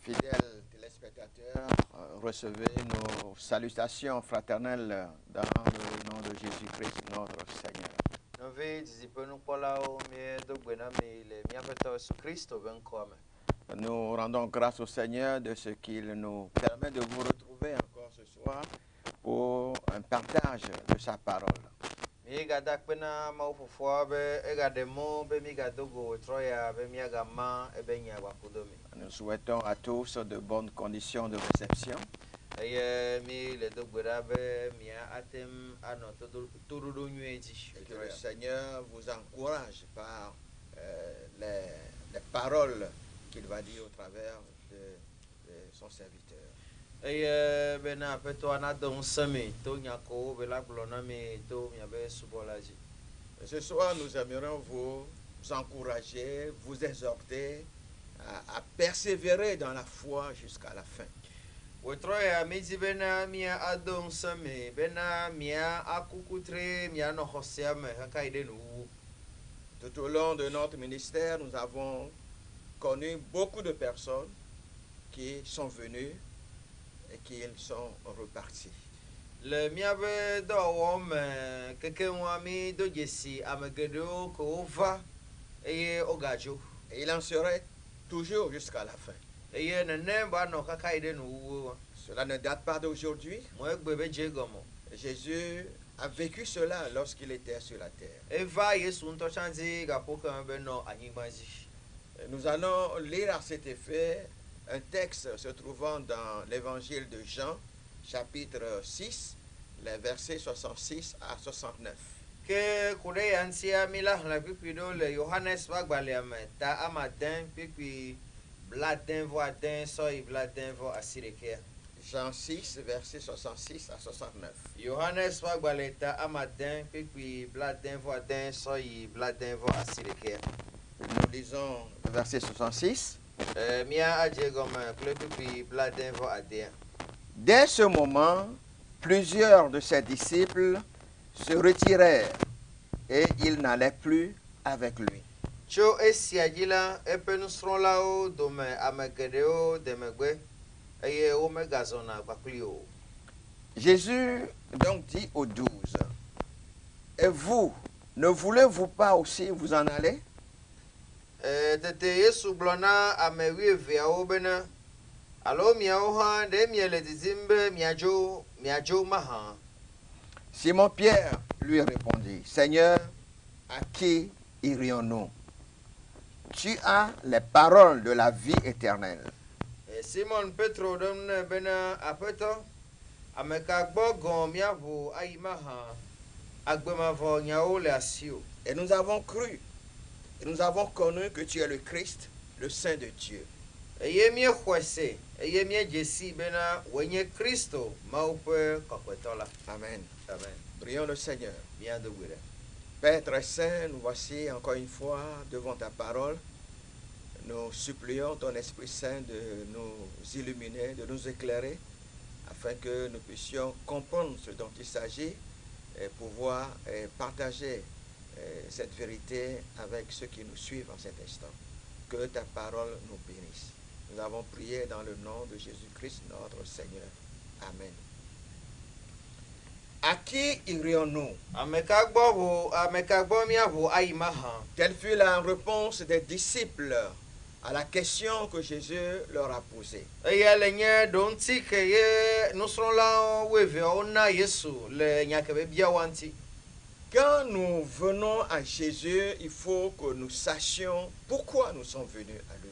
Fidèles téléspectateurs, recevez nos salutations fraternelles dans le nom de Jésus-Christ, notre Seigneur. Nous rendons grâce au Seigneur de ce qu'il nous permet de vous retrouver encore ce soir pour un partage de sa parole. Nous souhaitons à tous de bonnes conditions de réception. Et que le Seigneur vous encourage par les paroles qu'il va dire au travers de son serviteur. Ce soir, nous aimerions vous encourager, vous exhorter à persévérer dans la foi jusqu'à la fin. Tout au long de notre ministère, nous avons connu beaucoup de personnes qui sont venues et qui sont reparties. Et il en serait toujours jusqu'à la fin. Cela ne date pas d'aujourd'hui. Jésus a vécu cela lorsqu'il était sur la terre. Nous allons lire à cet effet un texte se trouvant dans l'évangile de Jean, chapitre 6, les versets 66 à 69. Jean 6, versets 66 à 69. Nous lisons le verset 66. Dès ce moment, plusieurs de ses disciples se retirèrent et ils n'allaient plus avec lui. Jésus donc dit aux 12, et vous, ne voulez-vous pas aussi vous en aller? Simon-Pierre lui répondit, Seigneur, à qui irions-nous? Tu as les paroles de la vie éternelle. Simon Petro Et nous avons cru, et nous avons connu que tu es le Christ, le Saint de Dieu. Amen. Amen. Prions le Seigneur. Père très saint, nous voici encore une fois devant ta parole. Nous supplions ton Esprit Saint de nous illuminer, de nous éclairer, afin que nous puissions comprendre ce dont il s'agit et pouvoir partager cette vérité avec ceux qui nous suivent en cet instant. Que ta parole nous bénisse. Nous avons prié dans le nom de Jésus-Christ, notre Seigneur. Amen. À qui irions-nous? Telle fut la réponse des disciples à la question que Jésus leur a posée. Quand nous venons à Jésus, il faut que nous sachions pourquoi nous sommes venus à lui.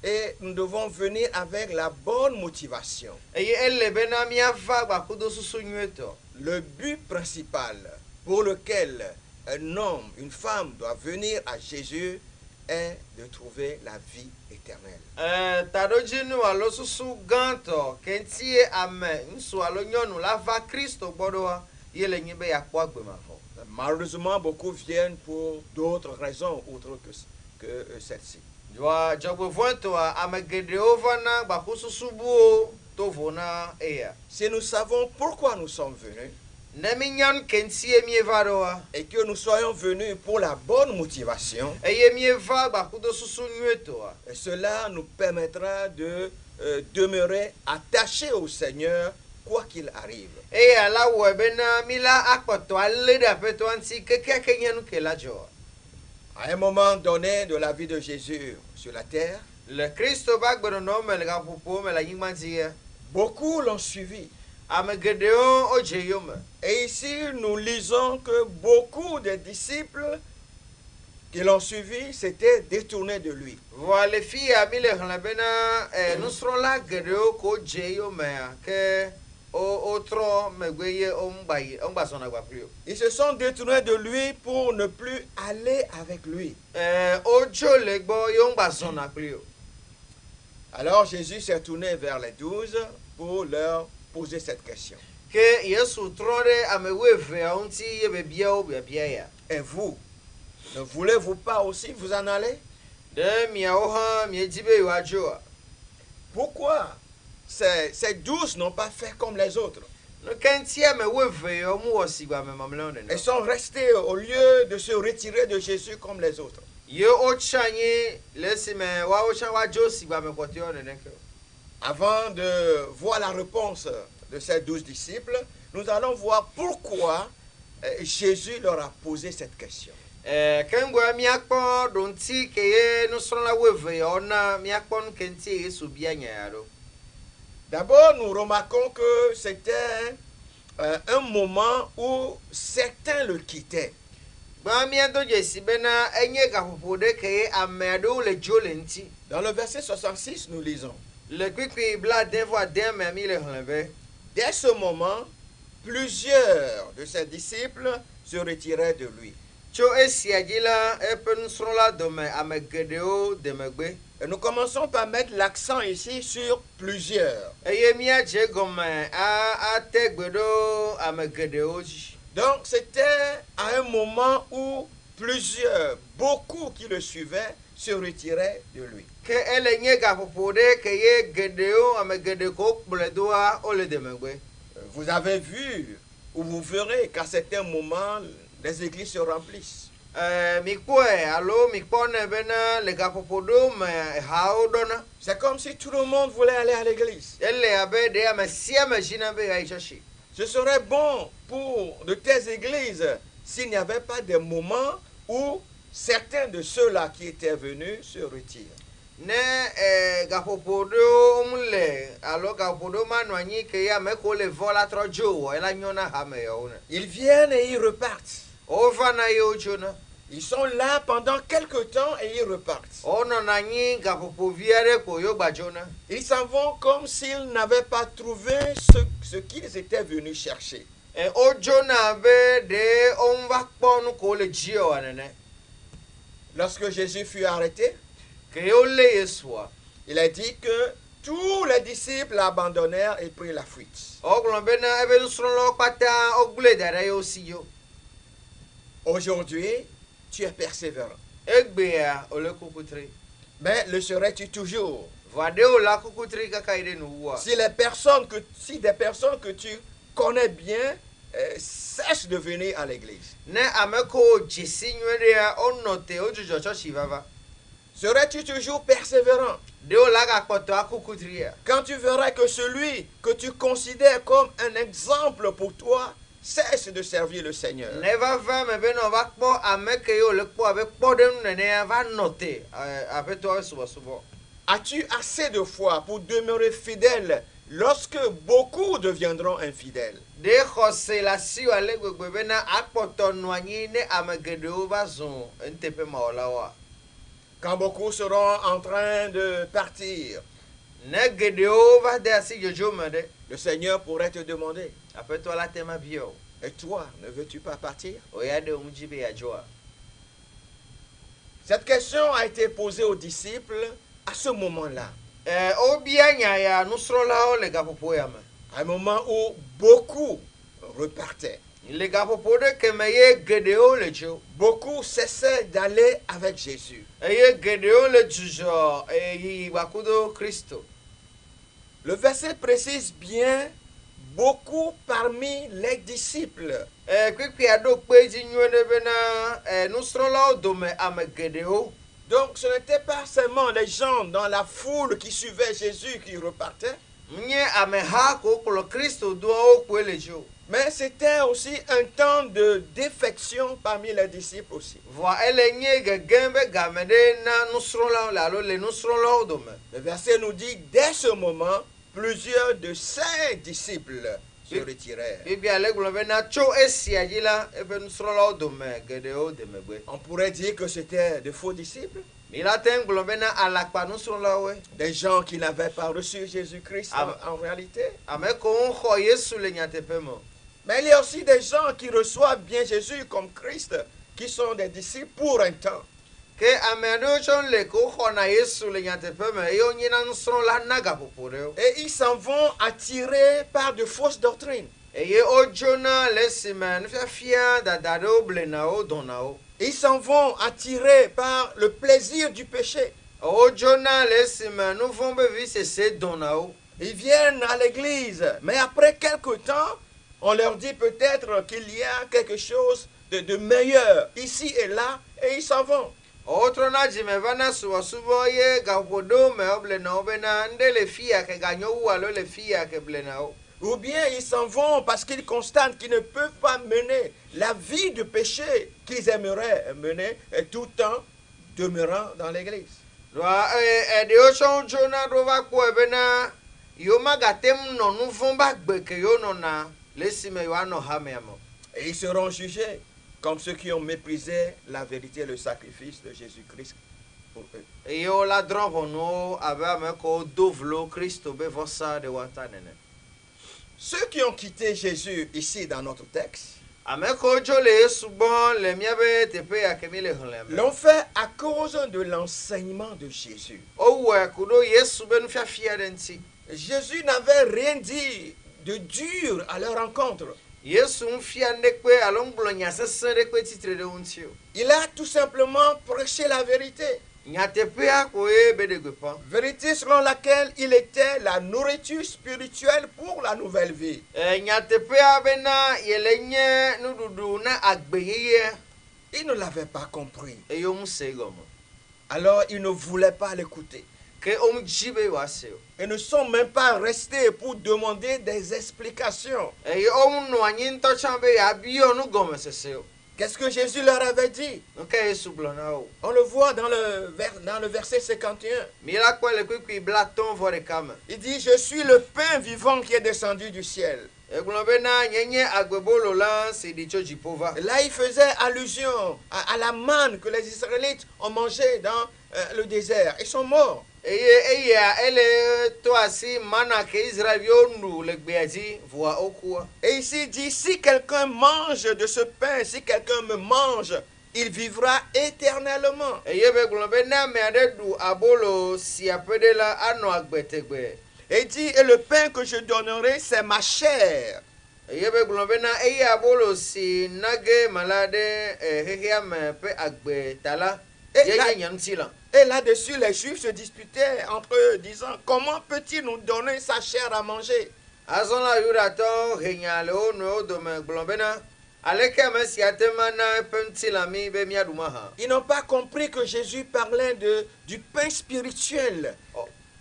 Et nous devons venir avec la bonne motivation. Le but principal pour lequel un homme, une femme doit venir à Jésus est de trouver la vie éternelle. Malheureusement, beaucoup viennent pour d'autres raisons autres que celle-ci. Si nous savons pourquoi nous sommes venus, Ne minyan kensi emi varoa. et que nous soyons venus pour la bonne motivation, Eye mi va ba kudo susu nyuetoa. et cela nous permettra de demeurer attachés au Seigneur quoi qu'il arrive. Eye ala webena mila akpoto alle da peto ansi keke kenyanu kela jo. À un moment donné de la vie de Jésus sur la terre, Le Christo ba gbono no me ga popo me la yingmanzia. beaucoup l'ont suivi. Amegedeo ojeyome. Et ici, nous lisons que beaucoup de disciples qui l'ont suivi s'étaient détournés de lui. Vale fi amile hlabena nusrola gedeo ko jeyome ke o tro megweye ombasona gwa plio. Ils se sont détournés de lui pour ne plus aller avec lui. Ojo legbo yombasona plio. Alors Jésus s'est tourné vers les 12 pour leur poser cette question. Que Yesu trore amewefe aunti yebebia obia ya. Et vous, ne voulez-vous pas aussi vous en aller? De miaoha miejibe wajoa. Pourquoi ces 12 n'ont pas fait comme les autres? No kenti amewefe omu osigwa me mamlonde. Ils sont restés au lieu de se retirer de Jésus comme les autres. Yo ochanye lesime wa ochan wajo sigwa me kwotio neneke. Avant de voir la réponse de ces 12 disciples, nous allons voir pourquoi Jésus leur a posé cette question. Kengwa miakpo donti keye nusrola wefe ona miakpo kenti Yesu bia nyaro. D'abord, nous remarquons que c'était un moment où certains le quittaient. Ba miando jesi bena enye gafopode keye amedo le jolenti. Dans le verset 66, nous lisons: Le kwikwi bla devo dem me mi le hlenbe. dès ce moment, plusieurs de ses disciples se retiraient de lui. Cho esiagila epen srola dome amegedeo demegbe. Et nous commençons par mettre l'accent ici sur plusieurs. Eye mia je gome a tegbedo amegedeo ji. Donc c'était à un moment où beaucoup qui le suivaient se retiraient de lui. Ke ele nye gafopode keye gedeo amegedeko bledoa ole demegbe. Vous avez vu, ou vous verrez qu'à certains moments, les églises se remplissent. C'est comme si tout le monde voulait aller à l'église. Ce serait bon pour de telles églises s'il n'y avait pas de moments où certains de ceux-là qui étaient venus se retirent. Ils viennent et ils repartent. Ils sont là pendant quelque temps et ils repartent. Ils s'en vont comme s'ils n'avaient pas trouvé ce qu'ils étaient venus chercher. Lorsque Jésus fut arrêté, il a dit que tous les disciples abandonnèrent et prirent la fuite. Aujourd'hui, tu es persévérant. Mais le serais-tu toujours? Si des personnes que tu connais bien cessent de venir à l'église, serais-tu toujours persévérant? Quand tu verras que celui que tu considères comme un exemple pour toi cesse de servir le Seigneur. As-tu assez de foi pour demeurer fidèle lorsque beaucoup deviendront infidèles? Quand beaucoup seront en train de partir, le Seigneur pourrait te demander: et toi, ne veux-tu pas partir? Cette question a été posée aux disciples à ce moment-là. À un moment où beaucoup repartaient. Beaucoup cessaient d'aller avec Jésus. Le verset précise bien: beaucoup parmi les disciples. Kwikwi ado kpe dzi nyuie ɖe bena nusrɔ̃lawo dome ame geɖewo. Donc ce n'était pas seulement les gens dans la foule qui suivaient Jésus qui repartaient, Nye ameha ko kplɔ Kristo doawo koe le dzi o. mais c'était aussi un temps de défection parmi les disciples aussi. Vɔa ele nye gegem be game ɖe na nusrɔ̃lawo le alo le nusrɔ̃lawo dome. Le verset nous dit, dès ce moment, plusieurs de ses disciples se retirèrent. Biblia le gblɔ bena tso esia dzi la eƒe nusrɔ̃lawo dome geɖewo de megbe. On pourrait dire que c'était de faux disciples, Mi la te ŋu gblɔ bena alakpa nusrɔ̃lawoe. des gens qui n'avaient pas reçu Jésus-Christ en réalité. Ame ko ŋxɔ Yesu le nyateƒe me. Mais il y a aussi des gens qui reçoivent bien Jésus comme Christ, qui sont des disciples pour un temps. Ke ame aɖewo tsɔ le ko xɔna Yesu le nyateƒe me eye wonye na nusrɔ̃la na gaƒoƒo ɖewo. Et ils s'en vont attirés par de fausses doctrines. Eye wodzona le esime nufiafia dada ɖewo blena wo dɔna wo. Ils s'en vont attirés par le plaisir du péché. Wodzona le esime nu vɔ̃ be vi sese dɔna wo. Ils viennent à l'église, mais après quelque temps, on leur dit peut-être qu'il y a quelque chose de meilleur ici et là, et ils s'en vont. Wotrɔna dzime vana subɔsubɔ ye gaƒoƒo ɖewo me woblena wo bena ŋɖe le fi ya ke ganyo wu alo le fi ya ke blena wo. Ou bien ils s'en vont parce qu'ils constatent qu'ils ne peuvent pas mener la vie de péché qu'ils aimeraient mener et tout le temps demeurant dans l'église. Ɖoa ɖewo tsɔ dzona ɖo va kpɔe bena yewo magate ŋu nɔ nu vɔ̃ ba gbe ke yewo nɔna le esime yewoanɔ hamea me. Et ils seront jugés comme ceux qui ont méprisé la vérité et le sacrifice de Jésus-Christ pour eux. Eye wo la drɔ̃ ʋɔnu wo abe ame kewo do vlo Kristo be vɔsa ɖe woata nene. Ceux qui ont quitté Jésus ici dans notre texte Ame kewo dzo le Yesu gbɔ le míabe teƒe ya ke mi le xlẽm. l'ont fait à cause de l'enseignement de Jésus. Wowɔe ku ɖo Yesu be nufiafia ɖe ŋuti. Jésus n'avait rien dit de dur à leur rencontre. Yesu ŋufia ŋɖekpe alo ŋugblɔ nya sesẽ ɖekpe titre ɖe wo ŋuti o. Il a tout simplement prêché la vérité. Nyateƒea koe be ɖe gbeƒã. Vérité selon laquelle il était la nourriture spirituelle pour la nouvelle vie. Nyateƒea bena yele nye nuɖuɖu na agbeyeye. Ils ne l'avaient pas compris. Eye womusee gɔme. Alors ils ne voulaient pas l'écouter. Ke womudzi be yewoase o. Ils ne sont même pas restés pour demander des explications. Eye womunɔ anyi ŋutɔ tsã be yeabiɔ nu gɔme sese o. Qu'est-ce que Jésus leur avait dit? Nu ka Yesu gblɔ na wo. On le voit dans le verset 51. Mi la kpɔe le kpikpi 51 me. Il dit, je suis le pain vivant qui est descendu du ciel. Egblɔ bena nye agbebolo la si ɖi tso dziƒo va. Là, il faisait allusion à la manne que les Israélites ont mangée dans le désert. Ils sont morts. Eye eya ele to asi mana ke Israéliwo nu le gbea dzi voa wokua. Et ici il dit, si quelqu'un mange de ce pain, si quelqu'un me mange, il vivra éternellement. Eye be gblɔ be ne ame aɖe ɖu abolo sia ƒe ɖe la anɔ agbe tegbe. Et il dit, et le pain que je donnerai, c'est ma chair. Eye be gblɔ bena eye abolo si nage mala ɖe xexea me ƒe agbe ta la ye nye ŋuti la. Et là-dessus, les Juifs se disputaient entre eux, disant, comment peut-il nous donner sa chair à manger? Azɔ la Yudatɔwo he nya le wo nɔewo dome gblɔ bena aleke ame sia te ma na eƒe ŋutilã mi be míaɖu mahã. Ils n'ont pas compris que Jésus parlait du pain spirituel,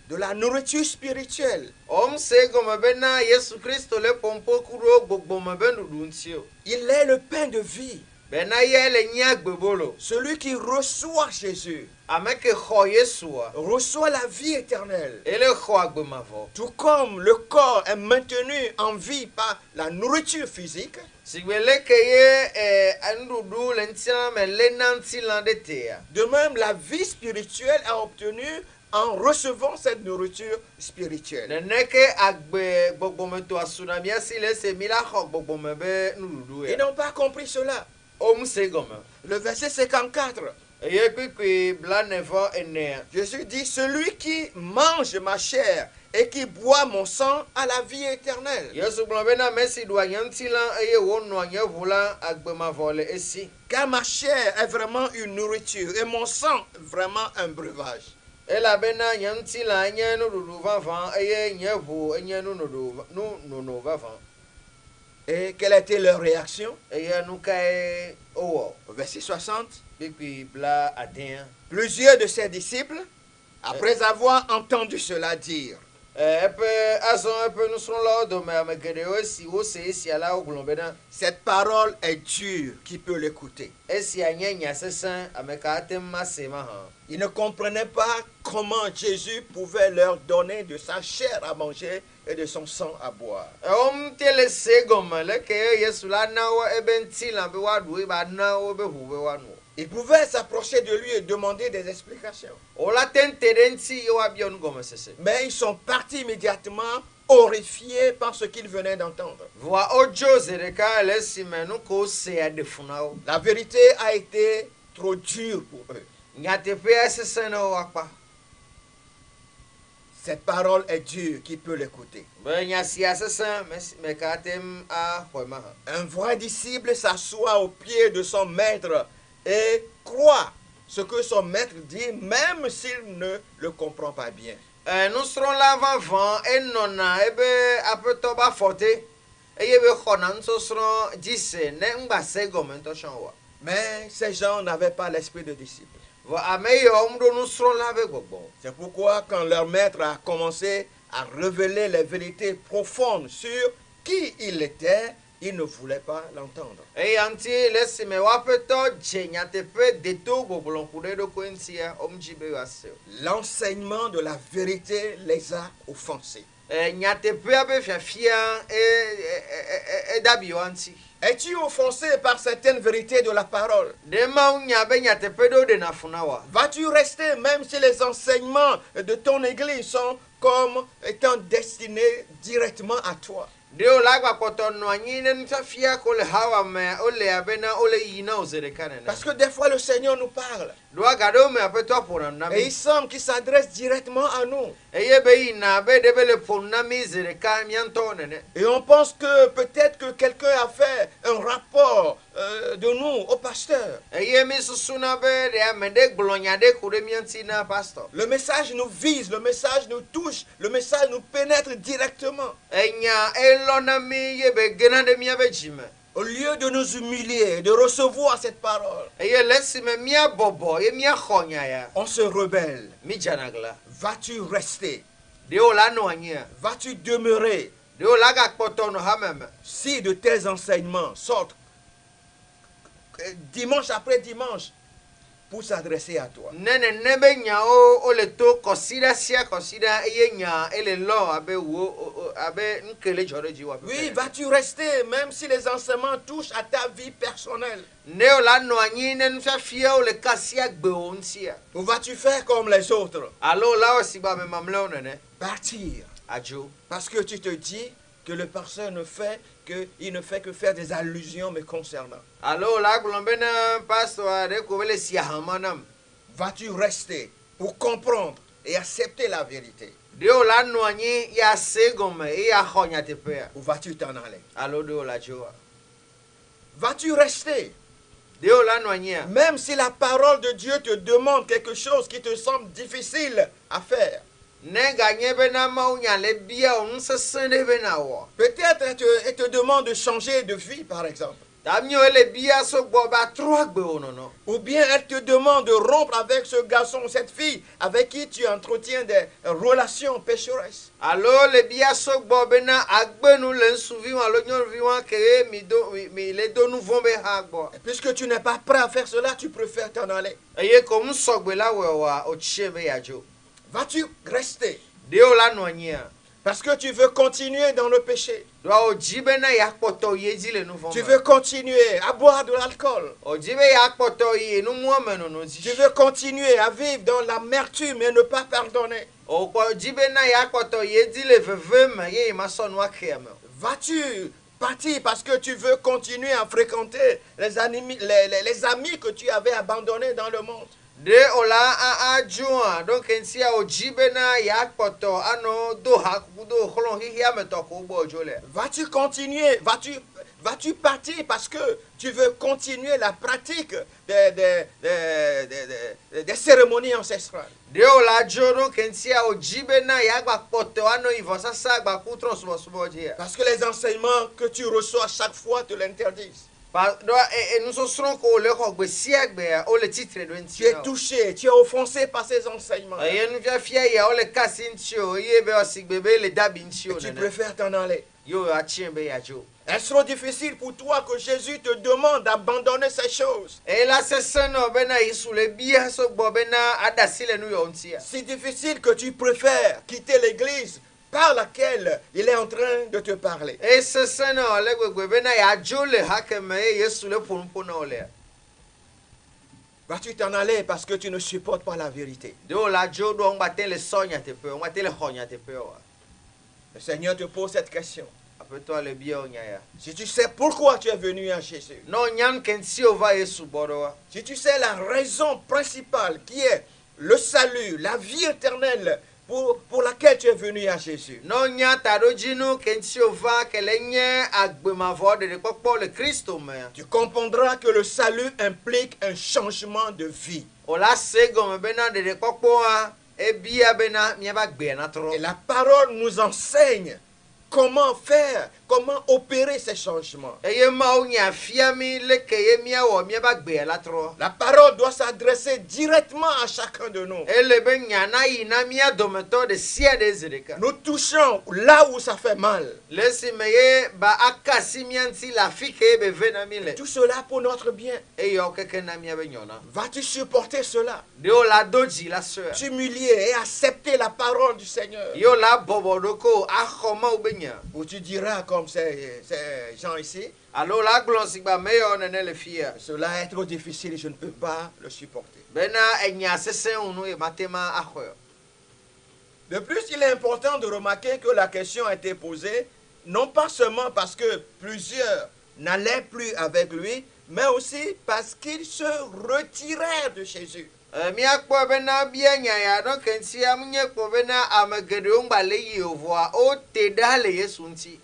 de la nourriture spirituelle. Womse gɔme bena Yesu Kristo le pɔmpo ku ɖo gbogbome be nuɖuɖu ŋuti o. Il est le pain de vie. Bena ye le nye agbebolo. Celui qui reçoit Jésus Ame ke xɔ Yesua. reçoit la vie éternelle. Ele xɔ agbemavɔ. Tout comme le corps est maintenu en vie par la nourriture physique, Si gbe leke ye nuɖuɖu le ŋutilã me le na ŋutilã ɖe tea. de même la vie spirituelle est obtenue en recevant cette nourriture spirituelle. Neneke agbe gbɔgbɔmetɔ asuna mía si le ese mi la xɔ gbɔgbɔme be nuɖuɖu Ils ya. n'ont pas compris cela. Womse gɔme. Le verset 54, Eye kpikpi 49. Jésus dit, celui qui mange ma chair et qui boit mon sang a la vie éternelle. Yesu gblɔ bena ame si ɖua nye ŋutilã eye wònɔa nye ʋu la agbemavɔ le esi. Car ma chair est vraiment une nourriture et mon sang vraiment un breuvage. Elabena nye ŋutilã nye nuɖuɖu vavã eye nye ʋu enye nunono vavã. Et quelle a été leur réaction? eye nu kae owɔ Au verset 60. kpekpe bla adea Plusieurs de ses disciples, après avoir entendu cela dire, eƒe azɔ eƒe nusrɔ̃lawo dome ame geɖewo esi wose esia la wogblɔ bena cette parole est dure, qui peut l'écouter? esia nye nya sesẽ ame ka ate ŋu ase ma hã. Ils ne comprenaient pas comment Jésus pouvait leur donner de sa chair à manger et de son sang à boire. Wo ŋuti le se gɔme leke ye Yesu la na wo ebe ŋutilã be woaɖu eba na wo be ʋu be woano. Ils pouvaient s'approcher de lui et demander des explications. Wo la te ŋu te ɖe ŋuti ye woabia nu gɔmesese. Mais ils sont partis immédiatement, horrifiés par ce qu'ils venaient d'entendre. Vɔa wodzo zi ɖeka le esime nu ko wosea ɖe fu na wo. La vérité a été trop dure pour eux. Nyateƒea sesẽ na wo akpa. Cette parole est dure, qui peut l'écouter? Be nya sia sesẽ me ka ate ŋu axɔe ma hã. Un vrai disciple s'assoit au pied de son maître et croit ce que son maître dit, même s'il ne le comprend pas bien. Nusrɔ̃la vavã enɔna ebe aƒetɔ be afɔ te eye be xɔna nusɔsrɔ̃ dzi se ne ŋgbase gɔme ŋutɔ sɔ̃ wa. Mais ces gens n'avaient pas l'esprit de disciple. Vɔ ame yiwo ŋu ɖo nusrɔ̃la be gbɔgbɔ. C'est pourquoi quand leur maître a commencé à révéler les vérités profondes sur qui il était, ils ne voulaient pas l'entendre. Eya ŋuti le esime woaƒetɔ dze nyateƒe deto gbɔgblɔ ku ɖe eɖokui ŋutia wo ŋdzi be woase o. L'enseignement de la vérité les a offensés. Nyateƒea be fiafia edabi wa ŋuti. Es-tu offensé par certaines vérités de la parole? Ɖe Mawu nya be nyateƒe ɖewo ɖena fu na wa. Vas-tu rester même si les enseignements de ton église sont comme étant destinés directement à toi? Ɖe wo la agbakpɔtɔ nɔ anyi ne nufiafia ko le hawa me wole abena wole yi na wo zi ɖeka nene. Parce que des fois le Seigneur nous parle Do aga ɖewo me aƒetɔ ƒona nu na et il mi. semble qu'il s'adresse directement à nous. Eye be yina be ɖe be le ƒo nu na mi zi ɖeka mía ŋutɔwo nene. Et on pense que peut-être que quelqu'un a fait un rapport de nous au pasteur. Eye mi susuna be ɖe ame ɖe gblɔ nya ɖe ku ɖe mía ŋuti na pastor. Le message nous vise, le message nous touche, le message nous pénètre directement. Enya elɔ na mi ye be gena ɖe míabe dzi me. Au lieu de nous humilier, de recevoir cette parole, Eye le esime mía bɔbɔ ye mía xɔ nya ya, on se rebelle. mi dzana gla. Vas-tu rester? Ɖewo la nɔ anyia, Vas-tu demeurer ɖewo la gakpɔtɔ nɔ hame me. si de tes enseignements sortent dimanche après dimanche pour s'adresser à toi? Ne nene be nyawo wole to kɔsiɖa sia kɔsiɖa eye nya ele lɔ abe wo abe nkele dzɔ ɖe dzi wa. Oui, vas-tu rester même si les enseignements touchent à ta vie personnelle? Ne wo la nɔ anyi ne nufiafiawo le kasia gbe wo ŋutia. Ou vas-tu faire comme les autres? Alo la wo si ba ame mamlɛwo nene. Partir. Adzo. Parce que tu te dis que le pasteur il ne fait que faire des allusions me concernant. Alo la gblɔ be ne pastor aɖe ko be le si ahama nam. Vas-tu rester pour comprendre et accepter la vérité? Ɖewo la nɔ anyi ya se gɔme eye axɔ nyateƒea. Ou vas-tu t'en aller? Alo ɖewo la dzoa. Vas-tu rester? Ɖewo la nɔ anyia. Même si la parole de Dieu te demande quelque chose qui te semble difficile à faire. Ne ganye bena Mawu nya le bia wo ŋusesẽ ɖe bena wɔ. Peut-être elle te demande de changer de vie, par exemple. Ta mio ele bia sɔgbɔ ba trɔ agbe wo nɔnɔ. Ou bien elle te demande de rompre avec ce garçon ou cette fille avec qui tu entretiens des relations pécheresses. Alo le bia sɔgbɔ bena agbenu le ŋutsuvi wa alo nyɔnuvi wa ke mi le do nu vɔ̃ be ha gbɔ. Et puisque tu n'es pas prêt à faire cela, tu préfères t'en aller. Eye ko nu sɔgbe la wɔwa otsie be yadzo. Vas-tu rester? Ɖewo la nɔ anyia. Parce que tu veux continuer dans le péché. Doa wodzi bena yakpɔtɔ yi dzi le nu vɔ̃ Tu me. veux continuer à boire de l'alcool. Wodzi be yakpɔtɔ yi numua me nono Tu dzi. veux continuer à vivre dans l'amertume et ne pas pardonner. Wodzi bena yakpɔtɔ yi dzi le veve me ye masɔ nu akea me. Vas-tu partir parce que tu veux continuer à fréquenter les amis que tu avais abandonnés dans le monde? De ola adzoa donc nsia wodzi bena yakpɔtɔ ano do ha do xlɔ̃ xixia me tɔ ko gbɔ dzo le. Vas-tu continuer? Vas-tu vas-tu partir parce que tu veux continuer la pratique des cérémonies ancestrales? de o la jono kensia o jibena ya gba poto ano ivo sasa gba ku tron subo subo dia. Parce que les enseignements que tu reçois chaque fois te l'interdisent. Nous serons ko le ko gbe siagbe o le titre do Tu es touché, tu es offensé par ces enseignements. Et nous via fia ya o le kasintio yebe o sigbebe le dabintio. Tu préfères t'en aller. Yo a chiembe ya jo. Est-ce trop difficile pour toi que Jésus te demande d'abandonner ces choses? Et là c'est ça no bena isu le bia so gbo bena adasile nu yo ntia. Si difficile que tu préfères quitter l'église par laquelle il est en train de te parler. Et c'est ça no le gbe bena ya jo le hakeme yesu le pompo no le. Vas-tu t'en aller parce que tu ne supportes pas la vérité? De o la jo do ngba te le sonya te pe, ngba te le honya te pe wa. Le Seigneur te pose cette question. Appelle-toi le bia onyaya. Si tu sais pourquoi tu es venu à Jésus, No nyan kensi ova yesu bodo. si tu sais la raison principale qui est le salut, la vie éternelle pour laquelle tu es venu à Jésus, No nya tado jinu kensi ova kelenye agbemavo de popo le Christo me. tu comprendras que le salut implique un changement de vie. Ola sego bena de popo a e bia bena miaba gbe na tro. Et la parole nous enseigne comment faire, comment opérer ces changements. Eye ma onya fiami le keye mia wo miaba gbe la tro. La parole doit s'adresser directement à chacun de nous. Ele be nya na ina mia dometo de sia de zedeka. Nous touchons là où ça fait mal. Lesi meye ba akasi mianti la fike be vena mile. Tout cela pour notre bien. E yo keke na mia be nyona. Vas-tu supporter cela? De o la doji la sœur. T'humilier et accepter la parole du Seigneur. Yo la bobodoko akoma ubenya. Ou tu diras comme ces gens ici, Alors la glonsigba meyo nene le fia. cela est trop difficile et je ne peux pas le supporter. Bena enya sesen unu e matema akhoyo. De plus, il est important de remarquer que la question a été posée, non pas seulement parce que plusieurs n'allaient plus avec lui, mais aussi parce qu'ils se retirèrent de Jésus. Mi akpo bena bia nya ya don kensi amnye kpo bena amegede ongba le yi ovoa o te da le Yesu nti.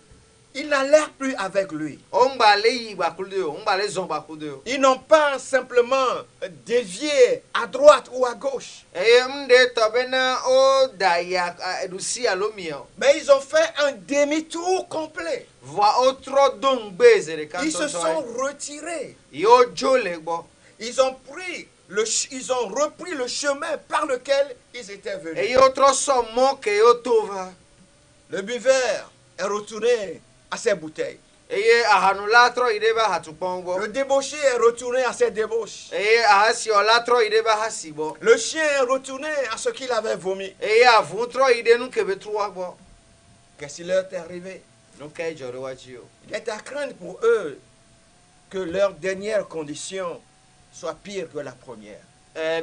Ils n'allèrent plus avec lui. Ongba le yi gba kude o, ongba le zon gba kude o. Ils n'ont pas simplement dévié à droite ou à gauche, Eye mde to bena o da ya edusi alomio. mais ils ont fait un demi-tour complet. Voa o tro don gbeze de Ils se kanto sont to. retirés. Yo jole gbo. Ils ont repris le chemin par lequel ils étaient venus. Eye o tro so mo ke yo tova. Le buveur est retourné à ses bouteilles. Eye ahanula tro ideba hatupongbo. Le débauché est retourné à ses débauches. Eye ahasi ola tro ideba hasibo. Le chien est retourné à ce qu'il avait vomi. Eye avu tro ide nu kebe truwa gbo. Qu'est-ce qui leur est arrivé? Nu ke jore wachi o. Il est à craindre pour eux que leur dernière condition soit pire que la première.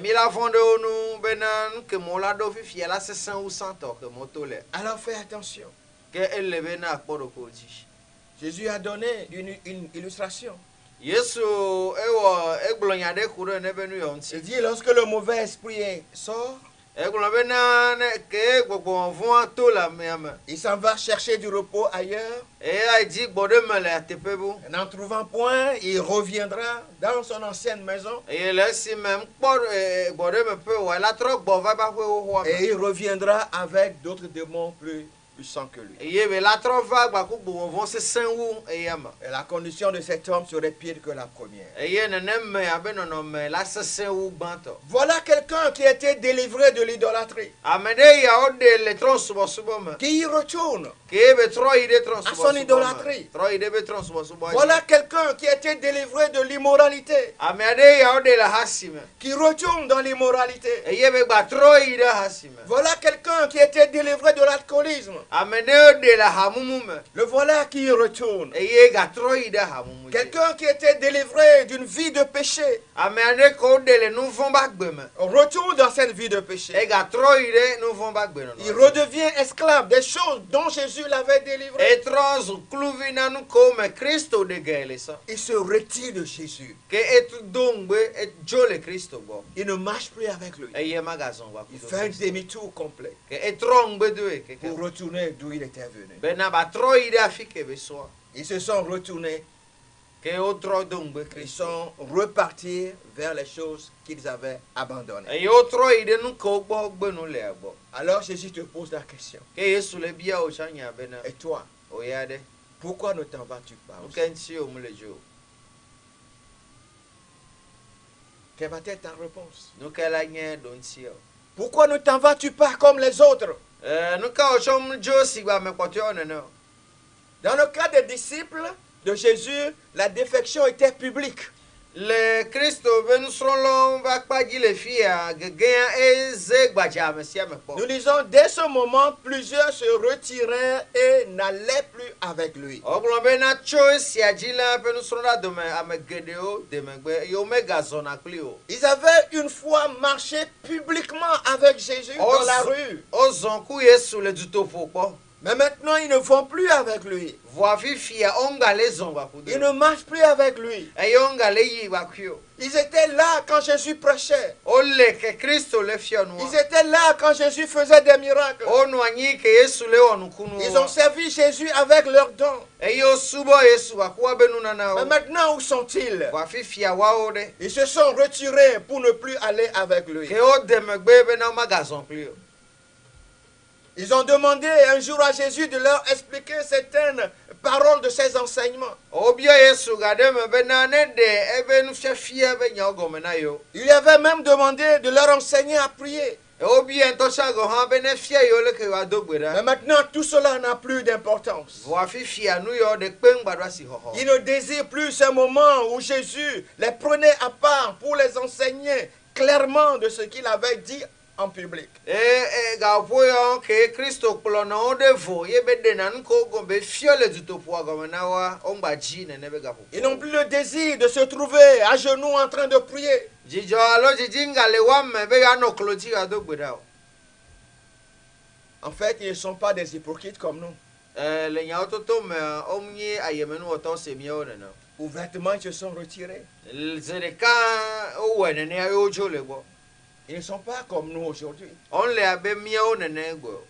Mi la fonde onu bena nu ke mola do fifi la sesen ou santo ke motole. Alors fais attention. Ke elle bena akpodo koji. Jésus a donné une illustration. Yesu ewo eglonya de kuro ne benu yonti. Il dit lorsque le mauvais esprit sort, Eglo bena ne ke gbogbo vun to la miame. il s'en va chercher du repos ailleurs. E a di gbode mele atepebu. N'en trouvant point, il reviendra dans son ancienne maison E le si même gbode me pe wa la tro gbo va ba we ho. et il reviendra avec d'autres démons plus puissants que lui. E be la tro va gba ku gbo vun se senwu e yama. Et la condition de cet homme serait pire que la première. E ye ne me abeno no me la se senwu gbanto. Voilà quelqu'un qui a été délivré de l'idolâtrie, Amede ya o de le tron subo subo me. qui y retourne. Ke be tro ide tron À subo son subo. idolâtrie. Tro ide be tron subo subo. Voilà quelqu'un qui a été délivré de l'immoralité, Amede ya o de la hasime. qui retourne dans l'immoralité. E ye be gba tro ide hasime. Voilà quelqu'un qui a été délivré de l'alcoolisme. Amede o de la hamumu me. Le voilà qui y retourne. E ye ga tro ide hamumu. Quelqu'un qui a été délivré d'une vie de péché Amede ko de le nu von ba gbe me. retourne dans cette vie de péché. E ga tro ide nu von ba gbe no. Il redevient esclave des choses dont Jésus l'avait délivré. E tro kluvina nu ko me Kristo de gele sa. Il se retire de Jésus. Ke etu dongbe et jole Kristo bo. Il ne marche plus avec lui. E ye magazon wa Il ku. fait un demi-tour complet Ke etrongbe do e ke. pour retourner d'où il était venu. Bena ba tro ide afike be so. Ils se sont retournés ke otro dongbe Ils Christ sont repartis vers les choses qu'ils avaient abandonnées. e otro ide nu ko gbo gbenu le agbo Alors Jésus te pose la question. ke Yesu le bia o chanya bena Et toi, o yade pourquoi ne t'en vas-tu pas aussi? kensi o mulejo Quelle va être ta réponse? nu kala nye donti o Pourquoi ne t'en vas-tu pas comme les autres? nu ka o chom jo sigba me kwotyo ne no Dans le cas des disciples de Jésus, la défection était publique. le Christo ben srolon va kpaji le fia gegen eze gbaja mesia me po Nous lisons, dès ce moment, plusieurs se retirèrent et n'allaient plus avec lui. oglon bena cho sia jila ben srola de me amegedeo de megbe yo mega zona klio Ils avaient une fois marché publiquement avec Jésus dans la rue. ozon ku Yesu le dutofo po Mais maintenant, ils ne vont plus avec lui. voa fifia onga le zon wa Ils kudo ne marchent plus avec lui. e onga le yi wa kyo Ils étaient là quand Jésus prêchait. ole ke Christo le fia no Ils étaient là quand Jésus faisait des miracles. onu anyi ke Yesu le onu kunu Ils ont servi Jésus avec leurs dons. e yo subo Yesu wa kwa benu nana Mais o maintenant, où sont-ils? voa fifia wa o de Ils se sont retirés pour ne plus aller avec lui. ke o de megbe bena magazon klio Ils ont demandé un jour à Jésus de leur expliquer certaines paroles de ses enseignements. obia Yesu gade me bena ne de ebe nu fia be nya ogome na yo Il avait même demandé de leur enseigner à prier. e obia ntosha go ha bene fia yo le ke wa Mais dogbera maintenant, tout cela n'a plus d'importance. voa fifia nu yo de pengbadwa si ho ho Ils ne désirent plus ce moment où Jésus les prenait à part pour les enseigner clairement de ce qu'il avait dit en public. ga poyo ke Christo kplo na o de vo ye be de na nko go be fio le dutopo agome na wa ongba ji ne be ga po Ils n'ont plus le désir de se trouver à genoux en train de prier. jijo alo jijinga le wa me be ya no kloti ga dogbera En fait, ils ne sont pas des hypocrites comme nous. le nya ototo me omnye ayemenu oto semio ne no Ouvertement, ils se sont retirés. zereka o wene ne yo jo le bo Ils ne sont pas comme nous aujourd'hui, on le abe mio ne ne go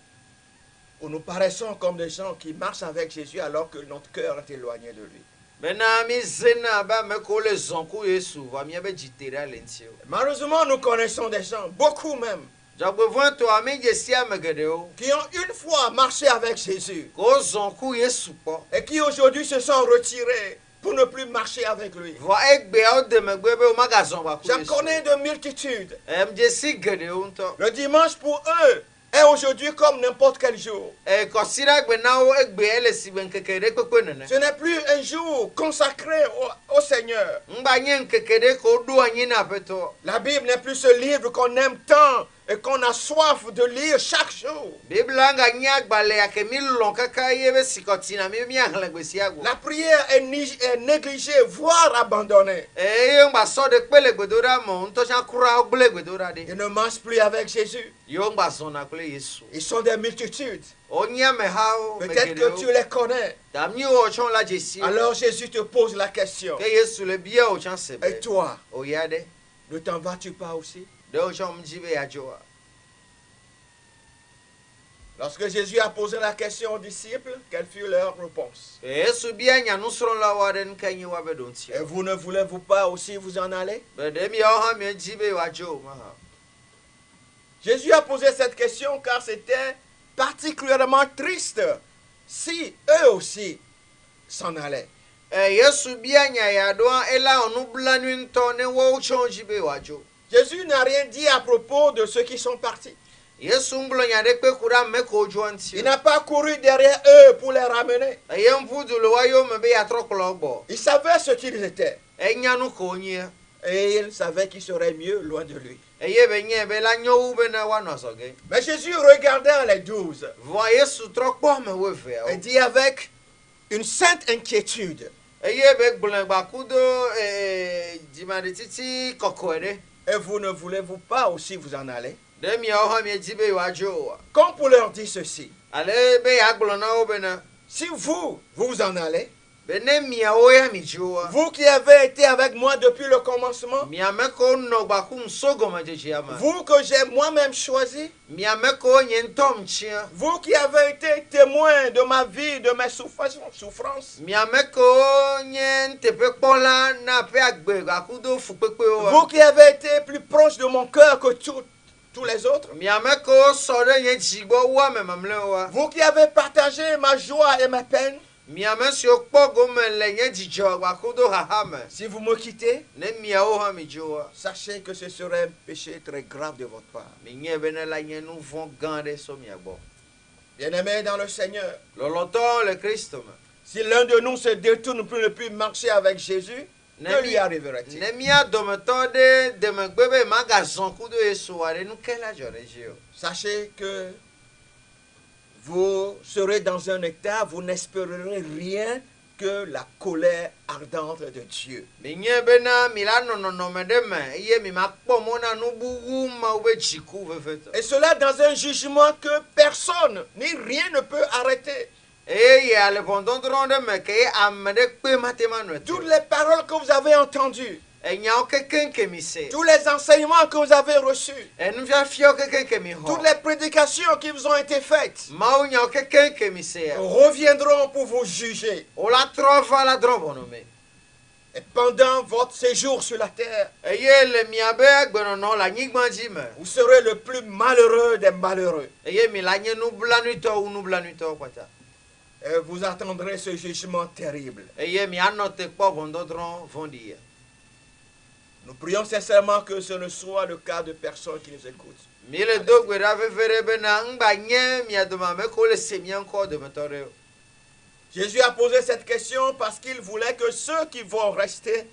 où nous paraissons comme des gens qui marchent avec Jésus alors que notre cœur est éloigné de lui. bena mi zena ba me ko le zonku Yesu va mi be jitera le ntio Malheureusement, nous connaissons des gens, beaucoup même, jagbe voin to ami jesia megedeo qui ont une fois marché avec Jésus ko zonku Yesu po et qui aujourd'hui se sont retirés pour ne plus marcher avec lui. va egbe o de megbe be o magazon wa ku J'en Yesu connais de multitudes. jesi gedeo nto Le dimanche pour eux est aujourd'hui comme n'importe quel jour. ko sira gbe na o egbe ele si ben kekere pepe nene Ce n'est plus un jour consacré au Seigneur. ngba nye nkekere ko du anyi na peto La Bible n'est plus ce livre qu'on aime tant et qu'on a soif de lire chaque jour. bibla nga nya gbale ya ke mi lon kaka ye be sikoti na mi ahle gbe si agwo La prière est négligée, voire abandonnée. ye ngba so de pele gbedora mo nto sha kura ogbele gbedora de Ils ne marchent plus avec Jésus. yo ngba so na kule Yesu Ils sont des multitudes. onya me hao Peut-être que tu les connais. damni o chon la jesi Alors Jésus te pose la question. ke Yesu le bia o chan sebe Et toi, o yade ne t'en vas-tu pas aussi? de o chon mjibe ya joa Lorsque Jésus a posé la question aux disciples, quelle fut leur réponse? Yesu bia nya no sron la waren kanyi wa be don ti Et vous ne voulez-vous pas aussi vous en aller? be de mi o ha mi jibe wa jo ma Jésus a posé cette question car c'était particulièrement triste si eux aussi s'en allaient. Yesu bia nya ya do ela onu blanu nto ne wo chon jibe wa jo Jésus n'a rien dit à propos de ceux qui sont partis. Yesu nglo nya de pe kura me ko jo anti Il n'a pas couru derrière eux pour les ramener. yem fudu lo wa yo me be ya troklo gbo Il savait ce qu'ils étaient. enya nu ko nyia Et il savait qu'il serait mieux loin de lui. ye be nye be la nyo u be na wa no so ge Mais Jésus regardant les 12 vo Yesu trokpo me we fe et dit avec une sainte inquiétude, ye be gblen gba kudo jimade titi kokoere et vous ne voulez-vous pas aussi vous en aller? de mi o ha mi jibe wa jo Comme pour leur dire ceci, ale be ya gblo na o be na si vous vous en allez, bene miawo ya mi joa Vous qui avez été avec moi depuis le commencement, miame ko no gba ku nsogo ma jejiama vous que j'ai moi-même choisi, miame ko nyentom chia vous qui avez été témoin de ma vie, de mes souffrances, miame ko nyen tepe kpola na pe agbe gba ku do fu pepe o vous qui avez été plus proche de mon cœur que tous les autres, miame ko so de nyen jigbo wa me mamle wa vous qui avez partagé ma joie et mes peines, miame si o kpogo me le nyen jijo gba ku do hahame si vous me quittez, ne miawo ha mi joa sachez que ce serait un péché très grave de votre part. mi nye bene la nyen nu von gande so miagbo Bien-aimés dans le Seigneur, loloto le Christ me si l'un de nous se détourne pour ne plus marcher avec Jésus, que lui arriverait-il? ne mia dometo de me gbebe magazon ku do yesu wa de nu ke la jore jio Sachez que vous serez dans un état, vous n'espérerez rien que la colère ardente de Dieu. mi nye bena mi la no me de me ye mi ma kpo mo na nu bugu ma ube chiku vefeto Et cela dans un jugement que personne ni rien ne peut arrêter. e ye ale pondon tron de me ke am de pe matema no Toutes les paroles que vous avez entendues, e nya o keken ke mi se tous les enseignements que vous avez reçus, e nu fia fio keken ke mi ho toutes les prédications qui vous ont été faites, ma o nya o keken ke mi se reviendront pour vous juger. o la trova la drobo no me Et pendant votre séjour sur la terre, e ye le mi abe agbeno no la nyigbanji me vous serez le plus malheureux des malheureux. e ye mi la nye nu blanu to kwata Et vous attendrez ce jugement terrible. e ye mi anote kpo pondon tron vondi Nous prions sincèrement que ce ne soit le cas de personnes qui nous écoutent. mi le do gbera vevere bena ngba nye mi adoma me ko le se mi encore de metore Jésus a posé cette question parce qu'il voulait que ceux qui vont rester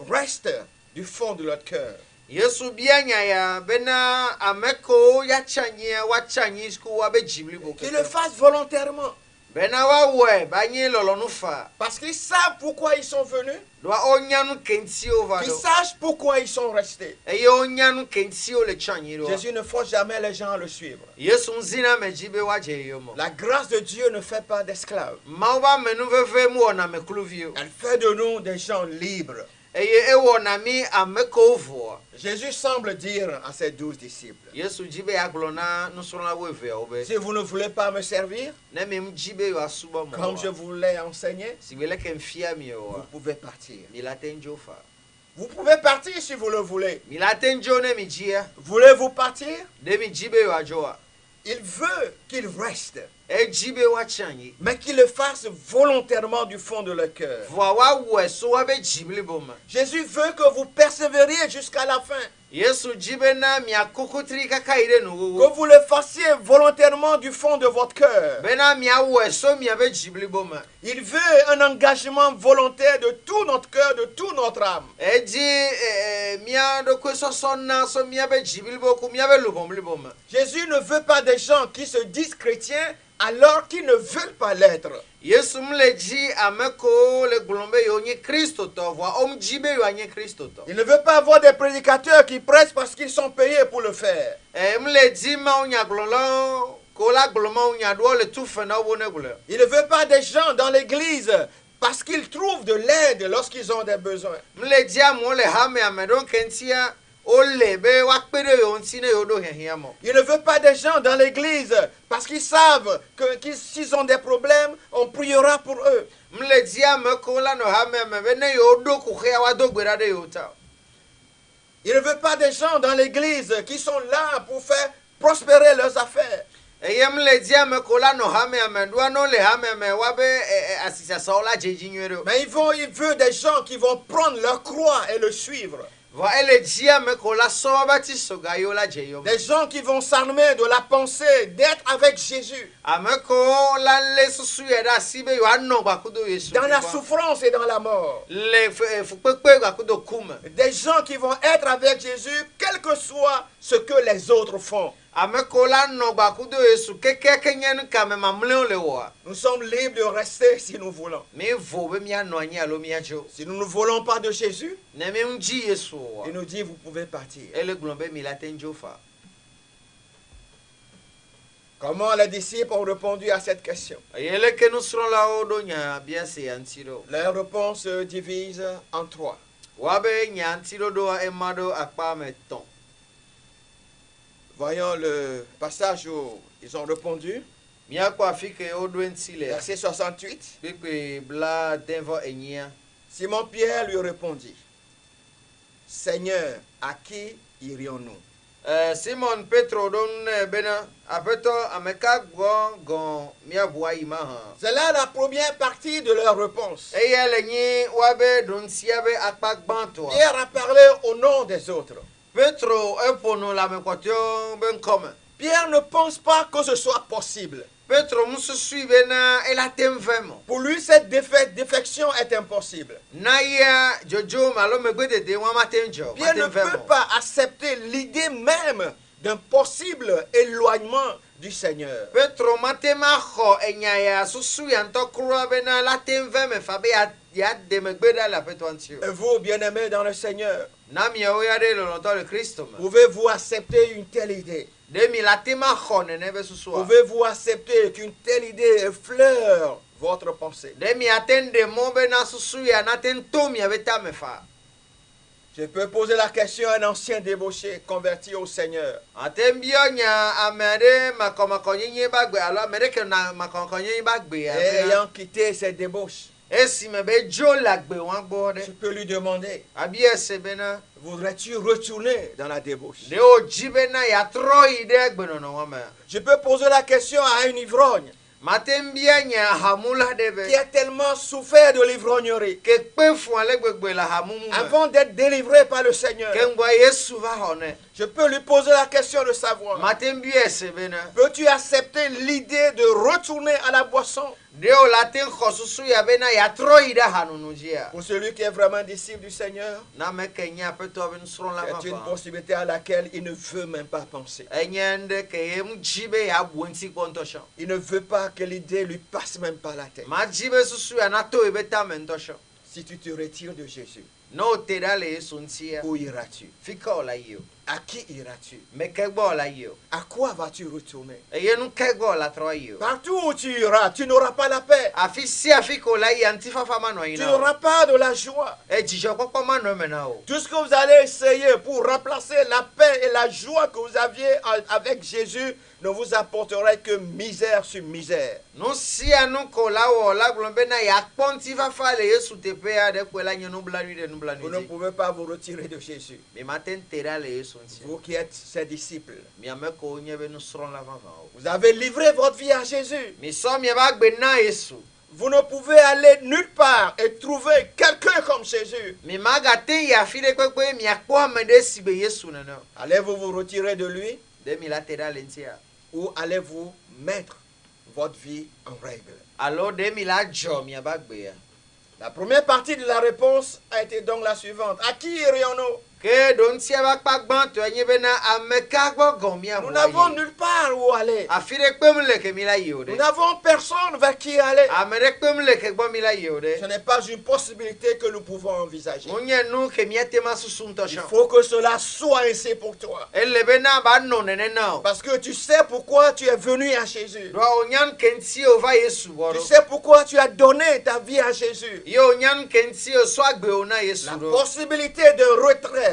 restent du fond de leur cœur. Yesu bia nya ya bena ameko ya chanye wa chanyi sku wa be jibli bo Qu'ils le fassent volontairement. bena wa we ba nyi lolo nu fa Parce qu'ils savent pourquoi ils sont venus. do onya nu kenti over Qu'ils do sachent pourquoi ils sont restés. e ye onya nu kenti o le chanyi do Jésus ne force jamais les gens à le suivre. Yesu nzina me jibe wa je yomo La grâce de Dieu ne fait pas d'esclaves. ma ba menu veve mu ona me kluvio Elle fait de nous des gens libres. e ye e wona mi ameko vo Jésus semble dire à ses 12 disciples, Yesu jibe aglona nu so la we ve obe si vous ne voulez pas me servir, ne me jibe yo asuba mo comme je vous l'ai enseigné, si bele ken fia mi vous o pouvez partir. mi la tenjo fa Vous pouvez partir si vous le voulez. mi la tenjo ne mi jia Voulez-vous partir? de mi jibe yo ajoa Il veut qu'ils restent, e jibe wa chanyi mais qu'ils le fassent volontairement du fond de leur cœur. vo wa we so wa be jibli boma Jésus veut que vous persévériez jusqu'à la fin, Yesu jibe na mi akukutri kaka ire nu que vous le fassiez volontairement du fond de votre cœur. bena mi awe so mi abe jibli boma Il veut un engagement volontaire de tout notre cœur, de toute notre âme. e ji mi ado ko so sonna so mi abe jibli boku mi abe lubomli boma Jésus ne veut pas des gens qui se disent chrétiens alors qu'ils ne veulent pas l'être. Yesu mle ji ameko le glombe yo nye Kristo to vo om jibe yo nye Kristo to Il ne veut pas avoir des prédicateurs qui prêchent parce qu'ils sont payés pour le faire. mle ji ma onya glolo ko la gloma onya do le tufe na wo ne gule Il ne veut pas des gens dans l'église parce qu'ils trouvent de l'aide lorsqu'ils ont des besoins. mle ji amo le hame amedon kentia ole be wa pere yo ntine yo do hehia mo Il ne veut pas des gens dans l'église parce qu'ils savent que s'ils ont des problèmes, on priera pour eux. mle ji ameko la no hame me be ne yo do ku hia wa do gbera de yo ta Il ne veut pas des gens dans l'église qui sont là pour faire prospérer leurs affaires. eye mle ji ameko la no hame amedwa no le hame me wa be asisa so la jeji nwere Mais il veut des gens qui vont prendre leur croix et le suivre. va ele ji ameko la so ba ti so ga yo la je yo Des gens qui vont s'armer de la pensée d'être avec Jésus. ameko la le susu ye da sibe yo anno ba kudo Yesu Dans la souffrance et dans la mort. le fu pepe ga kudo kuma Des gens qui vont être avec Jésus, quel que soit ce que les autres font. ameko la no ba kudo Yesu keke kenyen ka me mamle le wa Nous sommes libres de rester si nous voulons. me vo be mi anno anyi alo mi ajo Si nous ne voulons pas de Jésus, ne me unji Yesu wa il nous dit, vous pouvez partir. ele glombe mi la tenjo fa Comment les disciples ont répondu à cette question? Yeleke nusrɔ̃lawo ɖo nya bia sia ŋuti ɖo. Leur réponse se divise en 3. Woabe nya ŋutiɖoɖoa ema ɖo akpa me 3. Voyons le passage où ils ont répondu. Míakpɔ afi ke woɖo eŋuti le. Verset 68. Kpekpe bla 10:8. Simon Pierre lui répondit, Seigneur, à qui irions-nous? Simon Petro ɖo nu nɛ bena aƒetɔ ame ka gbɔ gɔ̃ míaʋu ayi ma hã. C'est là la première partie de leur réponse. Eya le nyi woabe ɖonusia be akpa gbãtɔa. Pierre a parlé au nom des autres. Petro eƒo nu le ame kpɔtɔewo be ŋkɔme. Pierre ne pense pas que ce soit possible. Petro mususui bena ela te ŋu ve mɔ. Pour lui, cette défection est impossible. Na ya jojo malo megbedede wa ma te ŋu dzɔ. Pierre ne peut pas accepter l'idée même d'un possible éloignement du Seigneur. Petro ma te ma xɔ enya ya susu ya ŋutɔ kura bena la te ŋu ve me fa be ya de megbe ɖa le aƒetɔ ŋuti o. Et vous, bien-aimés dans le Seigneur, na miawo ya ɖe lɔlɔ̃tɔ le Kristo me. pouvez-vous accepter une telle idée? De mi la te ma xɔ nene be susua. Pouvez-vous accepter qu'une telle idée effleure votre pensée? De mi ate ŋu ɖe mɔ bena susu ya na te ŋu to mia be tame fa. Je peux poser la question à un ancien débauché converti au Seigneur. Ate ŋu biɔ nya ame aɖe makɔmakɔnyenye ba gbe alo ame ɖe ke na makɔmakɔnyenye ba gbe ya. Ayant quitté ses débauches, esime be dzo le agbe wa gbɔ je ɖe. peux lui demander, Abi ese bena voudrais-tu retourner dans la débauche? ɖe wo dzi bena yatrɔ yi ɖe egbenɔnɔ wa me. Je peux poser la question à un ivrogne Mate ŋu bia nya hamula ɖe qui be a tellement souffert de l'ivrognerie ke kpe fu ale gbegbe le hamumu me. avant d'être délivré par le Seigneur. Ke ŋgɔ Yesu va xɔ nɛ. Je peux lui poser la question de savoir, Mate ŋu bia ese bena peux-tu accepter l'idée de retourner à la boisson? ɖe wo la te ŋu xɔ susu ya bena yatrɔ yi ɖe hanunu dzia. Pour celui qui est vraiment disciple du Seigneur, Na me ke nye aƒetɔ be nusrɔ̃la c'est une vavã. possibilité à laquelle il ne veut même pas penser. Enye ŋɖe ke ye ŋu dzi be yabu eŋuti kpɔ ŋutɔ sɔ. Il ne veut pas que l'idée lui passe même par la tête. Ma dzi be susu ya na to yi be tame ŋutɔ sɔ. Si tu te retires de Jésus, Ne wo te ɖa le Yesu ŋutia, où iras-tu? fi ka wo la yi o. À qui iras-tu? Me ke gbɔ wo la yi o. À quoi vas-tu retourner? Eye nu ke gbɔ wo la trɔ yi o. Partout où tu iras, tu n'auras pas la paix. Afi sia afi ke wo la yi ŋutifafa ma nɔ anyi Tu na o. n'auras pas de la joie. Dzidzɔkpɔkpɔ ma nɔ eme na o. Tout ce que vous allez essayer pour remplacer la paix et la joie que vous aviez avec Jésus ne vous apporterait que misère sur misère. Nu sia nu ko la wɔ la gblɔ bena yakpɔ ŋutifafa le Yesu teƒea ɖe koe la nye nublanui ɖe Vous nublanui ne dzi. pouvez pas vous retirer de Jésus. Mi ma te ŋu te ɖa le Yesu ŋuti. Vous qui êtes ses disciples. Miame ko nye be nusrɔ̃la vavãwo. Vous avez livré votre vie à Jésus. Mi sɔ miabe agbe na Yesu. Vous ne pouvez aller nulle part et trouver quelqu'un comme Jésus. Mi magate yi afi ɖe kpekpe miakpɔ ame ɖe si be Yesu nene o. Allez-vous vous retirer de lui Ɖe mi la te ɖa le ŋutia. ou allez-vous mettre votre vie en règle? Alo ɖe mi la dzɔ miabe agbea. La première partie de la réponse a été donc la suivante. À qui irions-nous? Ke ɖo ŋutia be akpa gbãtɔe nye bena ame ka gbɔ gɔ̃ Nous miaʋu n'avons ayi. nulle part où aller. Afi ɖe kpem le ke mi la yi o Nous ɖe. n'avons personne vers qui aller. Ame ɖe kpem le ke gbɔ mi la yi o Ce ɖe. n'est pas une possibilité que nous pouvons envisager. Wonye nu ke miate ma susu ŋutɔ Il sɔ. faut que cela soit ainsi pour toi. Ele bena ba nɔ nene na o. Parce que tu sais pourquoi tu es venu à Jésus. Ɖoa wonya nu ke ŋuti o va Yesu gbɔ Tu ɖo. sais pourquoi tu as donné ta vie à Jésus. Ye wonya nu ke ŋuti o sɔ agbe o na Yesu La ɖo. possibilité de retrait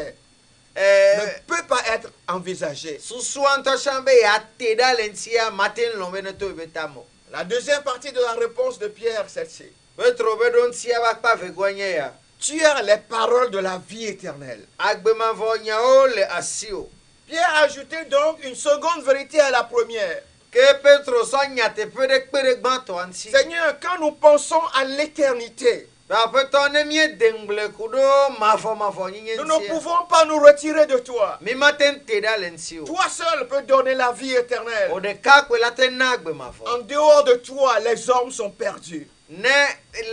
ne peut pas être envisagée. Susua ŋutɔ sã be yeate ɖa le ŋutia mate ŋu lɔ̃ be ne to be tame o. La deuxième partie de la réponse de Pierre, c'est celle-ci. Petro be ɖo ŋutia be akpa vegoa nye ya. Tu as les paroles de la vie éternelle. Agbemavɔ nyawo le asiwò. Pierre a ajouté donc une seconde vérité à la première. Ke Petro sɔ nyateƒe ɖe kpe ɖe gbãtɔa ŋuti. Seigneur, quand nous pensons à l'éternité, Aƒetɔ ne míede ŋgble ku ɖo mavɔmavɔ nyinyi nous ne ŋutia. pouvons pas nous retirer de toi. Mi mate ŋu te ɖa le ŋuti o. Toi seul peux donner la vie éternelle. O ɖeka koe la te na agbemavɔ. En dehors de toi, les hommes sont perdus. Ne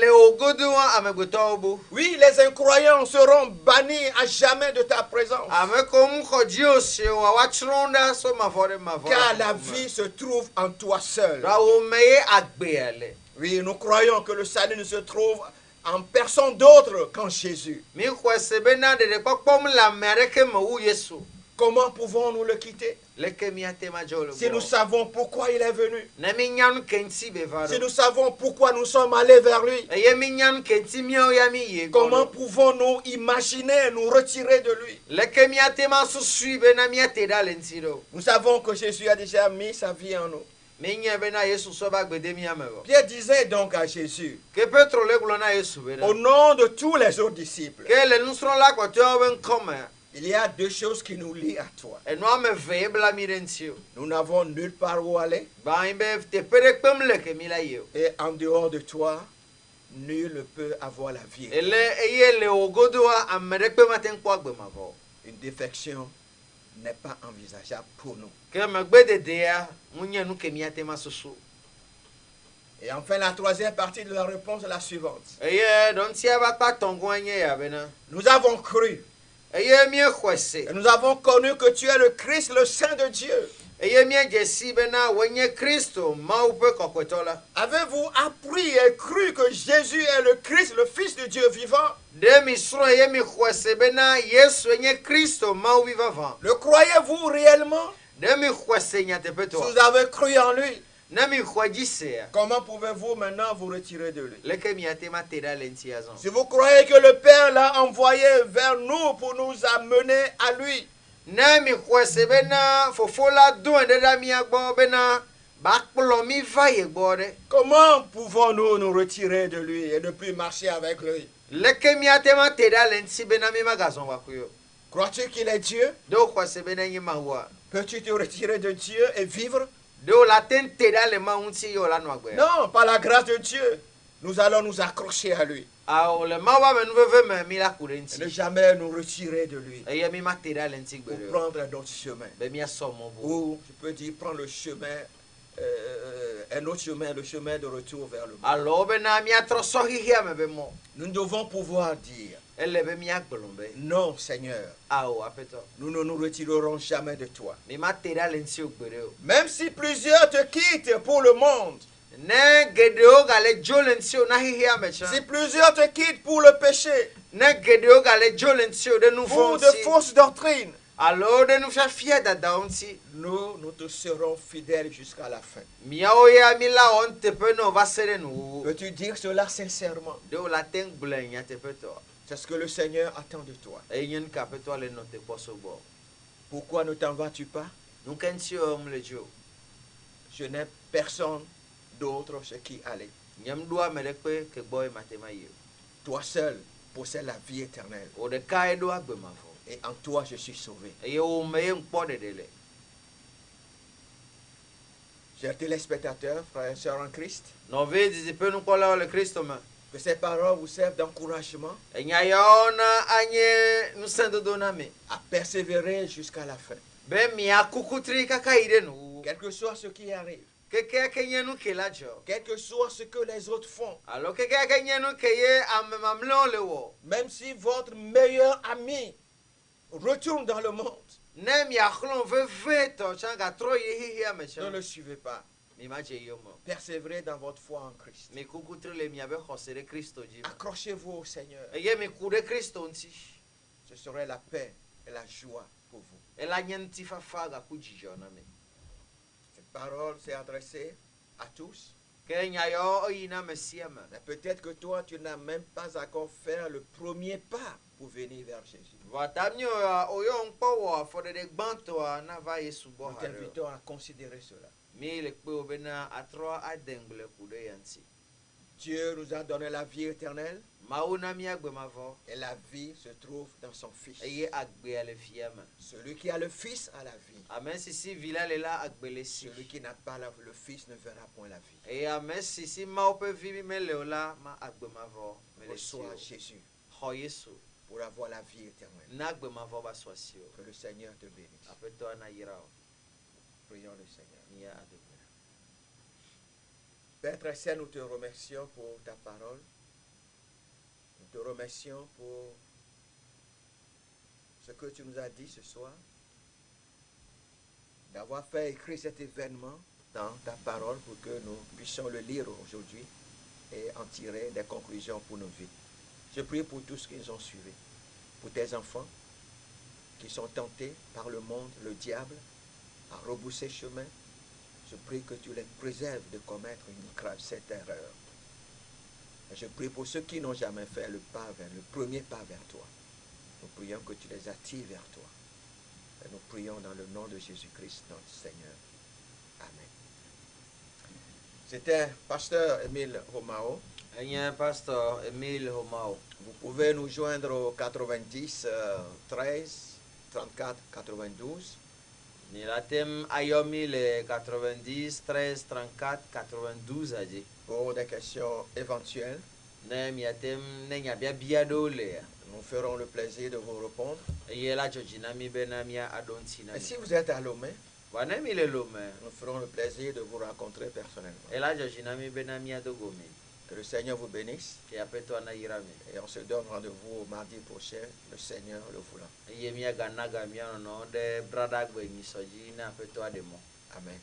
le wo godo wa amegbetɔwo bo. Oui, les incroyants seront bannis à jamais de ta présence. Ame ko ŋu xɔ dzi o se o woatsrɔ̃ ɖa so mavɔ ɖe mavɔ. Car la vie se trouve en toi seul. Ɖoa wo me ye agbea le. Oui, nous croyons que le salut ne se trouve en personne d'autre qu'en Jésus. Mi xɔe se bena ɖeɖekpɔkpɔm le ame aɖeke me wu Yesu. Comment pouvons-nous le quitter leke miatema jolo si nous savons pourquoi il est venu? na minyan kenti Si bevaro nous savons pourquoi nous sommes allés vers lui? eye minyan kenti miao ya mi ye Comment pouvons-nous imaginer nous retirer de lui? leke miatema susui bena miateda lentiro Nous savons que Jésus a déjà mis sa vie en nous. minya bena yesu soba gbede miamebo Pierre disait donc à Jésus, ke petro le glona yesu bena au nom de tous les autres disciples, ke le nusro la kwato ben koma il y a deux choses qui nous lient à toi. eno ame ve bla mirentio Nous n'avons nulle part où aller, ba imbe te pere kpem leke milayo et en dehors de toi, nul ne peut avoir la vie. ele eye le ogodoa amere kpematen kwa gbemavo Une défection n'est pas envisageable pour nous. ke megbede dea munye nu ke miatema susu Et enfin, la troisième partie de la réponse est la suivante. eye don tia ba pa tongo anye ya bena Nous avons cru eye mie khwese et nous avons connu que tu es le Christ, le Saint de Dieu. eye mie jesi bena wenye Kristo mau pe kokwetola Avez-vous appris et cru que Jésus est le Christ, le Fils de Dieu vivant? de mi sro eye mi khwese bena Yesu enye Kristo mau vivant Le croyez-vous réellement? de mi khwese nyate Si peto vous avez cru en lui, na mi khwajise comment pouvez-vous maintenant vous retirer de lui? leke miatema teda lentiazon Si vous croyez que le Père l'a envoyé vers nous pour nous amener à lui, na mi khwese bena fofola do ndeda mi agbo bena ba kplo mi va ye gbode comment pouvons-nous nous retirer de lui et ne plus marcher avec lui? leke miatema teda lenti bena mi magazon wakuyo Crois-tu qu'il est Dieu? do khwese bena nyi mawa Peux-tu te retirer de Dieu et vivre? do la ten teda le maunti yo la no agbe Non, par la grâce de Dieu. Nous allons nous accrocher à lui a le mawa me veve me mi la et ne kurenti jamais nous retirer de lui eye mi ma teda lenti pour gbede prendre d'autres chemins. be mi asomo bo Ou je peux dire prendre le chemin, un autre chemin, le chemin de retour vers le monde. alo bena mi atro sohihia me be mo Nous devons pouvoir dire, ele be mi agblombe non Seigneur, awo apeto nous ne nous retirerons jamais de toi. mi ma teda lenti ogbere o Même si plusieurs te quittent pour le monde, ne gedeo gale jolenti o na hihia me cha si plusieurs te quittent pour le péché, ne gedeo gale jolenti o de nu pour de fonti fausses doctrines, alo de nu fa fia dada onti nous te serons fidèles jusqu'à la fin. miao ya mi la on te pe no va sere nu Peux-tu dire cela sincèrement? de o la ten blenya te pe to C'est ce que le Seigneur attend de toi. e nyen ka pe to le no te poso bo Pourquoi ne t'en vas-tu pas? nu kenti o mle jo Je n'ai personne d'autre chez qui aller. nyam dua me de pe ke boy matema yo Toi seul possèdes la vie éternelle. o de kai do agbe ma fo Et en toi, je suis sauvé. e o me yen po de le Chers téléspectateurs, frères et sœurs en Christ, no ve di pe nu ko la le Kristo ma que ces paroles vous servent d'encouragement e nya yo na anye nu sendo do na me à persévérer jusqu'à la fin. be mi akukutri kaka ide nu Quel que soit ce qui arrive, ke nyenu ke la jo quel que soit ce que les autres font, alo ke nyenu ke ye amamlo le wo même si votre meilleur ami retourne dans le monde, ne mi akhlon ve to changa tro ye hihia me ne cha le suivez pas. mi ma je yo mo Persévérez dans votre foi en Christ. mi kukutri le mi abe khosere Kristo ji Accrochez-vous au Seigneur. e ye mi kure Kristo nti Ce serait la paix et la joie pour vous. e la nyenti fa faga kujijo na me Cette parole s'est adressée à tous. ke nya yo oyina me siama Mais peut-être que toi, tu n'as même pas encore fait le premier pas pour venir vers Jésus. vatamnyo oyo nkpo wo for de gbanto na va Yesu bo Nous ha t'invitons à considérer cela. mi le pe obena atro adengle kude yanti Dieu nous a donné la vie éternelle mauna mi agbe mavo et la vie se trouve dans son Fils. eye agbe ale fiama Celui qui a le Fils a la vie. amen sisi vila le la agbe le si Celui qui n'a pas le Fils ne verra point la vie. e amen sisi ma ope vi me le ola ma agbe mavo me le si Reçois Jésus ho Yesu pour avoir la vie éternelle. na agbe mavo ba swasio Que le Seigneur te bénisse. apeto na yirao Prions le Seigneur. niya adebe Père très saint, nous te remercions pour ta parole. Nous te remercions pour ce que tu nous as dit ce soir, d'avoir fait écrire cet événement dans ta parole pour que nous puissions le lire aujourd'hui et en tirer des conclusions pour nos vies. Je prie pour tous qui nous ont suivis, pour tes enfants, qui sont tentés par le monde, le diable, à rebousser chemin. Je prie que tu les préserves de commettre cette erreur. Et je prie pour ceux qui n'ont jamais fait le premier pas vers toi. Nous prions que tu les attires vers toi. Et nous prions dans le nom de Jésus-Christ, notre Seigneur. Amen. C'était Pasteur Émile Romao. Pasteur Émile Romao. Vous pouvez nous joindre au 90 13 34 92. Nilatem ayomi le 90 13 34 92 aji. Pour des questions éventuelles. Nous ferons le plaisir de vous répondre. Et si vous êtes à Lomé, nous ferons le plaisir de vous rencontrer personnellement. Que le Seigneur vous bénisse. Et on se donne rendez-vous mardi prochain, le Seigneur le voulant. Amen.